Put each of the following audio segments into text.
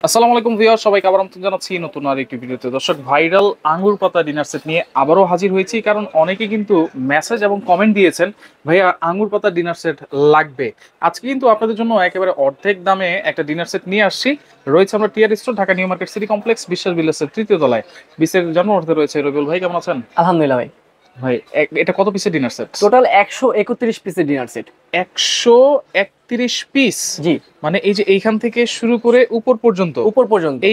আসসালামু আলাইকুম ভিউয়ার, সবাইকে আবার আমন্ত্রণ জানাচ্ছি নতুন আরেকটি ভিডিওতে। দর্শক, ভাইরাল আঙ্গুর পাতা ডিনার সেট নিয়ে আবারও হাজির হয়েছি, কারণ অনেকে কিন্তু মেসেজ এবং কমেন্ট দিয়েছেন ভাইয়া আঙ্গুর পাতা ডিনার সেট লাগবে। আজকে কিন্তু আপনাদের জন্য একেবারে অর্ধেক দামে একটা ডিনার সেট নিয়ে আসছি। রয়েছে আমরা TR store, Dhaka New Market City Complex, Biswas বিল্ডার্সের তৃতীয় তলায়। বিশের জন্মদিনে রয়েছে রবিউল ভাই, কেমন আছেন? আলহামদুলিল্লাহ ভাই। ভাই এটা কত পিসের ডিনার সেট? টোটাল 131 পিসের ডিনার সেট। 131 পিস? জি, মানে এই যে এইখান থেকে শুরু করে উপর পর্যন্ত,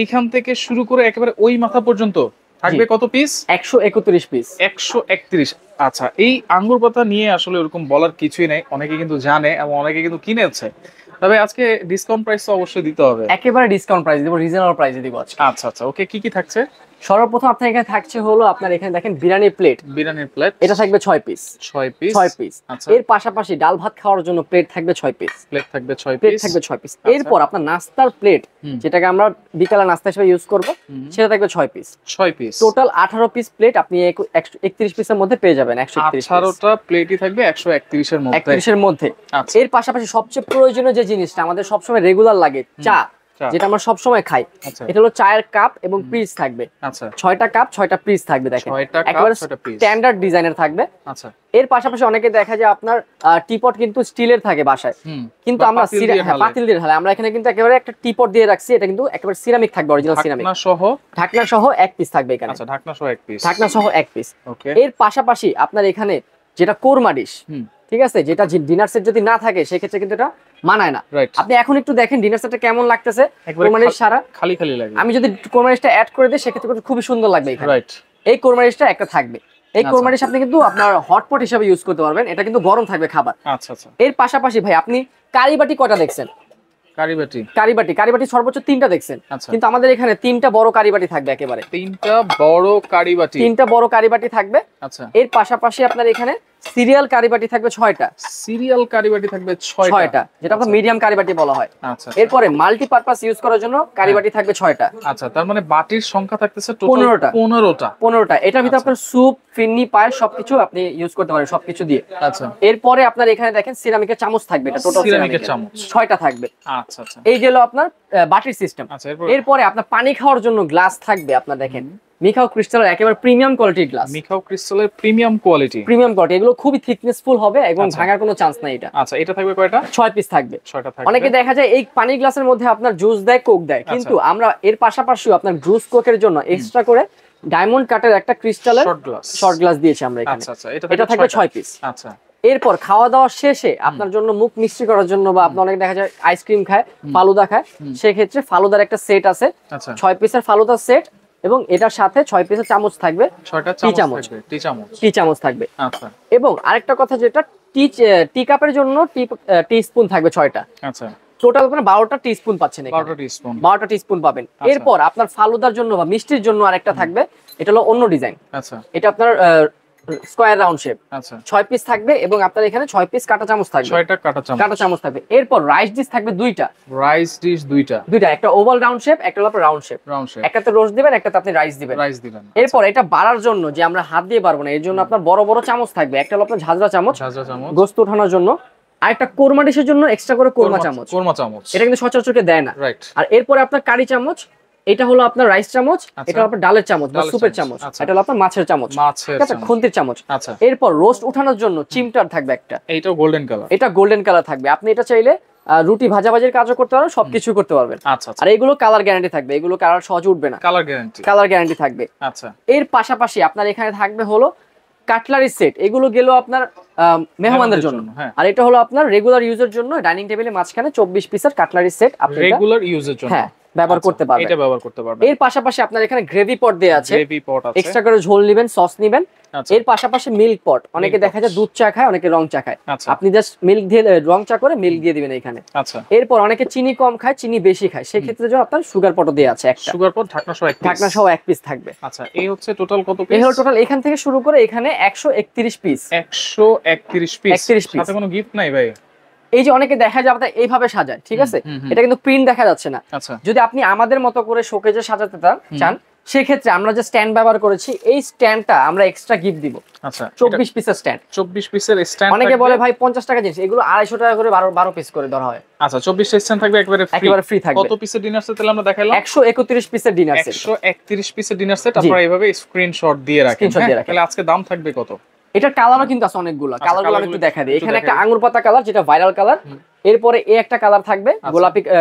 এইখান থেকে শুরু করে একেবারে ওই মাথা পর্যন্ত থাকবে কত পিস? 131 পিস। 131। আচ্ছা, এই আঙ্গুর পাতা নিয়ে আসলে ওরকম বলার কিছুই নাই, অনেকে কিন্তু জানে এবং অনেকে কিন্তু কিনেছে। তবে আজকে ডিসকাউন্ট প্রাইস তো অবশ্যই দিতে হবে। একেবারে ডিসকাউন্ট প্রাইস দিব, রিজনেবল প্রাইসে দিব আজকে। আচ্ছা আচ্ছা, ওকে। কি কি থাকছে? সর্বপ্রথম আপনার এখানে থাকছে হলো, আপনার এখানে দেখেন বিরিয়ানি প্লেট। বিরিয়ানির প্লেট, এটা থাকবে 6 পিস। 6 পিস? 6 পিস। আচ্ছা, এর পাশাপাশি ডাল ভাত খাওয়ার জন্য প্লেট থাকবে 6 পিস। প্লেট থাকবে 6 প্লেট পিস। থাকবে 6 পিস। এরপর আপনার নাস্তার প্লেট, যেটাকে আমরা বিকালে নাস্তা হিসেবে ইউজ করব, সেটা থাকবে 6 piece. 6 piece. Total 18 piece plate আপনি 31 পিসের মধ্যে পেয়ে যাবেন। 18টা প্লেটই থাকবে 131 এর মধ্যে। 31 এর মধ্যে। আচ্ছা, এর পাশাপাশি সবচেয়ে প্রয়োজনীয় যে জিনিসটা আমাদের সবসময় রেগুলার লাগে, চা, যেটা আমরা সবসময় খাই, এটা হলো চায়ের কাপ এবং পিস থাকবে। আচ্ছা, 6টা কাপ 6টা পিস থাকবে। দেখেন, 6টা কাপ একেবারে 6টা পিস, স্ট্যান্ডার্ড ডিজাইনের থাকবে। আচ্ছা। এর পাশাপাশি অনেকে দেখা যায় আপনার টিপট কিন্তু স্টিলের থাকে বাসায়, কিন্তু আমরা পাতিল দিয়ে ঢালাই। আমরা এখানে কিন্তু একেবারে একটা টিপট দিয়ে রাখছি, এটা কিন্তু একেবারে সিরামিক থাকবে, অরিজিনাল সিরামিক। ঢাকনা সহ 1 পিস থাকবে এখানে। আচ্ছা, ঢাকনা সহ 1 পিস। ঢাকনা সহ 1 পিস। ওকে। এর পাশাপাশি আপনার এখানে যেটা কোরমা ডিশ, ঠিক আছে, যেটা ডিনার সেট যদি না থাকে সেক্ষেত্রে কিন্তু এটা মানায় না। আপনি এখন একটু দেখেন ডিনার সেটটা কেমন লাগতেছে, কোরমানিশ সারা খালি খালি লাগে। আমি যদি কোরমানিশটা অ্যাড করে দিই সেক্ষেত্রে খুবই সুন্দর লাগবে এখানে। রাইট, এই কোরমানিশটা একটা থাকবে। এই কোরমানিশ আপনি কিন্তু আপনার হটপট হিসেবে ইউজ করতে পারবেন, এটা কিন্তু গরম থাকবে খাবার। আচ্ছা আচ্ছা। এর পাশাপাশি ভাই আপনি কারিবাটি কয়টা দেখছেন? কারিবাটি সর্বোচ্চ 3টা দেখছেন, কিন্তু আমাদের এখানে 3টা বড় কারিবাটি থাকবে। একেবারে 3টা বড় কারিবাটি থাকবে। আচ্ছা। এর পাশাপাশি আপনার এখানে সিরিয়াল কারিবাটি থাকবে 6টা। যেটা আপনার মিডিয়াম কারিবাটি বলা হয়। আচ্ছা। এরপরে মাল্টিপারপাস ইউজ করার জন্য কারিবাটি থাকবে 6টা। আচ্ছা, তার মানে বাটির সংখ্যা থাকতেছে টোটাল 15টা। এটার ভিতরে আপনার স্যুপ, ফিন্নি, পায়েস সবকিছু আপনি ইউজ করতে পারেন, সবকিছু দিয়ে। আচ্ছা। এরপরে আপনার এখানে দেখেন সিরামিকের চামচ থাকবে, এটা টোটাল সিরামিকের চামচ 6টা থাকবে। আচ্ছা আচ্ছা, এই গেল আপনার বাটির সিস্টেম। এরপরে আপনার পানি খাওয়ার জন্য গ্লাস থাকবে। আপনার দেখেন মিখাও ক্রিস্টালের একেবারে প্রিমিয়াম কোয়ালিটির গ্লাস। Premium quality. এগুলো খুবই থিকনেসফুল হবে এবং ভাঙার কোনো চান্স নাই এটা। আচ্ছা, এটা থাকবে কয়টা? 6 পিস থাকবে। 6টা থাকবে। অনেকে দেখা যায় এই পানি গ্লাসের মধ্যে আপনার জুস দেয়, কোক দেয়, কিন্তু আমরা এর পাশাপাশিও আপনার জুস কোকের জন্য এক্সট্রা করে ডায়মন্ড কাটের একটা ক্রিস্টালের শর্ট গ্লাস দিয়েছি আমরা এখানে। আচ্ছা আচ্ছা, এটা থাকবে 6 পিস। আচ্ছা। এরপর খাওয়া দাওয়া শেষে আপনার জন্য মুখ মিষ্টি করার জন্য, বা আপনার অনেকে দেখা যায় আইসক্রিম খায়, ফালুদা খায়, সেক্ষেত্রে ফালুদার একটা সেট আছে। 6 পিসের ফালুদার সেট, এবং এটার সাথে 6 পিসের চামচ থাকবে, 6টা টি চামচ থাকবে। আচ্ছা। এবং আরেকটা কথা, যেটা টি কাপের জন্য টি স্পুন থাকবে 6টা। আচ্ছা। টোটাল আপনার 12টা টি স্পুন পাচ্ছেন এখানে। 12টা টি স্পুন পাবেন। এরপর আপনার ফালুদার জন্য বা মিষ্টির জন্য আরেকটা থাকবে, এটা হলো অন্য ডিজাইন। আচ্ছা। এটা আপনার স্কয়ার রাউন্ড শেপ। আচ্ছা। 6 পিস থাকবে, এবং আপনার এখানে 6 পিস কাঁটা চামচ থাকবে। 6টা কাঁটা চামচ থাকবে। এরপর রাইস ডিশ থাকবে 2টা। দুইটা, একটা ওভাল রাউন্ড শেপ, একটা হলো রাউন্ড শেপ। একটাতে রোস্ট দিবেন, একটাতে আপনি রাইস দিবেন। এরপর এটা বাড়ার জন্য, যে আমরা হাত দিয়ে পারবো না, এর জন্য আপনার বড় বড় চামচ থাকবে। একটা হলো আপনার ঝাঁঝরা চামচ, গোস্ত ওঠানোর জন্য। আর একটা কোরমা ডিশের জন্য এক্সট্রা করে কোরমা চামচ। এটা কিন্তু সচরাচর দেয় না। আর এরপরে আপনার কারি চামচ, এটা হলো আপনার রাইস চামচ, এটা হলো আপনার ডালের চামচ বা সুপের চামচ, এটা হলো আপনার মাছের চামচ, ঠিক আছে, খুন্তির চামচ। এরপর রোস্ট উঠানোর জন্য চিমটার থাকবে একটা, এটা গোল্ডেন কালার থাকবে। আপনি এটা চাইলে রুটি ভাজাভাজির কাজও করতে পারবেন, সবকিছু করতে পারবেন। আর এগুলো কালার গ্যারান্টি থাকবে, এগুলো কালার সহজে উঠবে না, কালার গ্যারান্টি থাকবে। আচ্ছা। এর পাশাপাশি আপনার এখানে থাকবে হলো কাটলারি সেট। এগুলো গেল আপনার মেহমানদের জন্য, আর এটা হলো আপনার রেগুলার ইউজের জন্য। ডাইনিং টেবিলের মাঝখানে 24 পিসের কাটলারি সেট, আপনি রেগুলার ইউজের জন্য ব্যবহার করতে পারবেন। এর পাশাপাশি আপনার এখানে গ্রেভি পট দেয়া আছে, এক্সট্রা করে ঝোল নেবেন, সস নেবেন। এর পাশাপাশি মিল্ক পট, অনেকে দেখা যায় দুধ চা খায়, অনেকে রং চা খায়, আপনি জাস্ট মিল্ক দিয়ে, রং চা করে মিল্ক দিয়ে দিবেন এখানে। আচ্ছা। এরপর অনেকে চিনি কম খায়, চিনি বেশি খায়, সেক্ষেত্রে যে আপনার সুগার পটও দেয়া আছে একটা। সুগার পট ঢাকনা সহ 1 পিস থাকবে। আচ্ছা। এই হচ্ছে টোটাল কত পিস? এই হলো টোটাল এখান থেকে শুরু করে এখানে 131 পিস। 131 পিস। সাথে কোনো গিফট নাই ভাই? এই যে অনেকে দেখা যায় আপনার এইভাবে সাজায়, ঠিক আছে, এটা কিন্তু প্রিন্ট দেখা যাচ্ছে না। যদি আপনি আমাদের মতো করে শোকেজে সাজাতে চান, সেক্ষেত্রে আমরা যে স্ট্যান্ড ব্যবহার করেছি এই স্ট্যান্ডটা আমরা এক্সট্রা গিফট দিব। আচ্ছা 24 পিসের স্ট্যান্ড। 24 পিসের স্ট্যান্ড। অনেকে বলে ভাই 50 টাকা জিনিস, এগুলো 250 টাকা করে 12 পিস করে ধরা হয়। আচ্ছা 24 স্ট্যান্ড থাকবে একেবারে ফ্রি থাকবে। কত পিসের ডিনার সেট তাহলে আমরা দেখাইলাম? 131 পিসের ডিনার সেট। 131 পিসের ডিনার সেট আপনারা এইভাবে স্ক্রিনশট দিয়ে রাখেন। তাহলে আজকে দাম থাকবে কত? এটা কালারও কিন্তু আছে অনেকগুলো, কালারগুলো আমি একটু দেখা দিই। এখানে একটা আঙ্গুর পাতা কালার যেটা ভাইরাল কালার, এরপরে এই একটা কালার থাকবে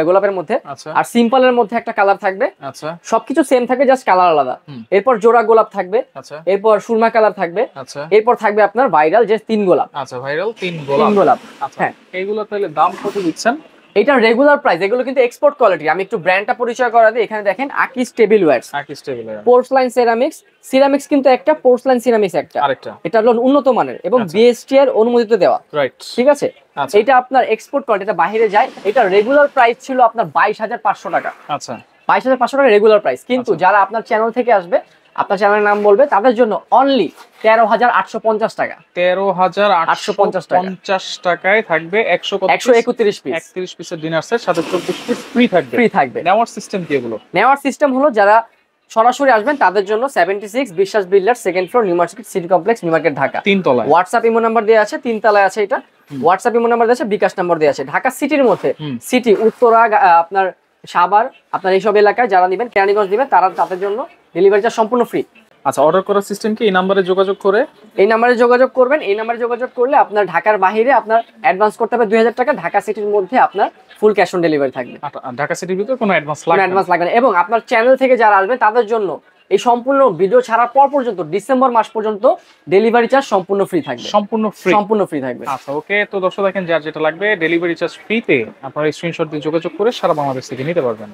গোলাপের মধ্যে, আর সিম্পলের মধ্যে একটা কালার থাকবে। আচ্ছা সবকিছু সেম থাকবে, জাস্ট কালার আলাদা। এরপর জোড়া গোলাপ থাকবে, এরপর সুরমা কালার থাকবে, এরপর থাকবে আপনার ভাইরাল যে 3 গোলাপ। আচ্ছা ভাইরাল 3 গোলাপ। হ্যাঁ এইগুলো তাহলে দাম কত দিচ্ছেন? এটা রেগুলার প্রাইস, এগুলো কিন্তু এক্সপোর্ট কোয়ালিটি। আমি একটু ব্র্যান্ডটা পরিচয় করা দিই। এখানে দেখেন আকিস টেবিলওয়্যারস, পোর্সলাইন সিরামিক্স কিন্তু একটা, পোর্সলাইন সিরামিক্স একটা, আরেকটা এটা হলো উন্নত মানের এবং বিএসটি এর অনুমোদিত দেওয়া, রাইট? ঠিক আছে, এটা আপনার এক্সপোর্ট কোয়ালিটি, এটা বাইরে যায়। এটা রেগুলার প্রাইস ছিল আপনার 22,500 টাকা। আচ্ছা 22,500 টাকা রেগুলার প্রাইস, কিন্তু যারা আপনার চ্যানেল থেকে আসবে, আপনার চ্যানেলের নাম বলবে, তাদের জন্য অনলি 13,850 টাকা। 13,850 টাকায় থাকবে 131 পিস, 31 পিসের ডিনার সেট, সাথে 24 পিস ফ্রি থাকবে। নেওয়ার সিস্টেম কি এগুলো? নেওয়ার সিস্টেম হলো যারা সরাসরি আসবেন তাদের জন্য 76 বিশ্বাস builder, second floor, new Market City complex, new market, Dhaka. 3 তলায়। হোয়াটসঅ্যাপ ইমো নাম্বার দেওয়া আছে, 3 তলায় আছে এটা। হোয়াটসঅ্যাপ ইমো নাম্বার দেওয়া আছে, বিকাশ নাম্বার দেওয়া আছে। ঢাকা সিটির মধ্যে, সিটি উত্তরা, আপনার সাভার, আপনার এইসব এলাকায় যারা নেবেন, কেরানীগঞ্জ নেবেন, তাদের জন্য ডেলিভারি চার্জ সম্পূর্ণ ফ্রি। আচ্ছা অর্ডার করার সিস্টেম কি? এই নাম্বারে যোগাযোগ করে, এই নাম্বারে যোগাযোগ করবেন। এই নাম্বারে যোগাযোগ করলে আপনার ঢাকার বাইরে আপনার অ্যাডভান্স করতে হবে 2000 টাকা। ঢাকা সিটির মধ্যে আপনার ফুল ক্যাশ অন ডেলিভারি থাকবে। ঢাকা সিটির ভিতরে কোনো অ্যাডভান্স লাগবে না। এবং আপনার চ্যানেল থেকে যারা আসবে তাদের জন্য এই সম্পূর্ণ ভিডিও ছাড়ার পর পর্যন্ত ডিসেম্বর মাস পর্যন্ত ডেলিভারি চার্জ সম্পূর্ণ ফ্রি থাকবে। সম্পূর্ণ ফ্রি থাকবে। আচ্ছা ওকে, তো দর্শক দেখেন যার যেটা লাগবে ডেলিভারি চার্জ ফ্রিতে আপনারা স্ক্রিনশট দিয়ে যোগাযোগ করে সারা বাংলাদেশ থেকে নিতে পারবেন।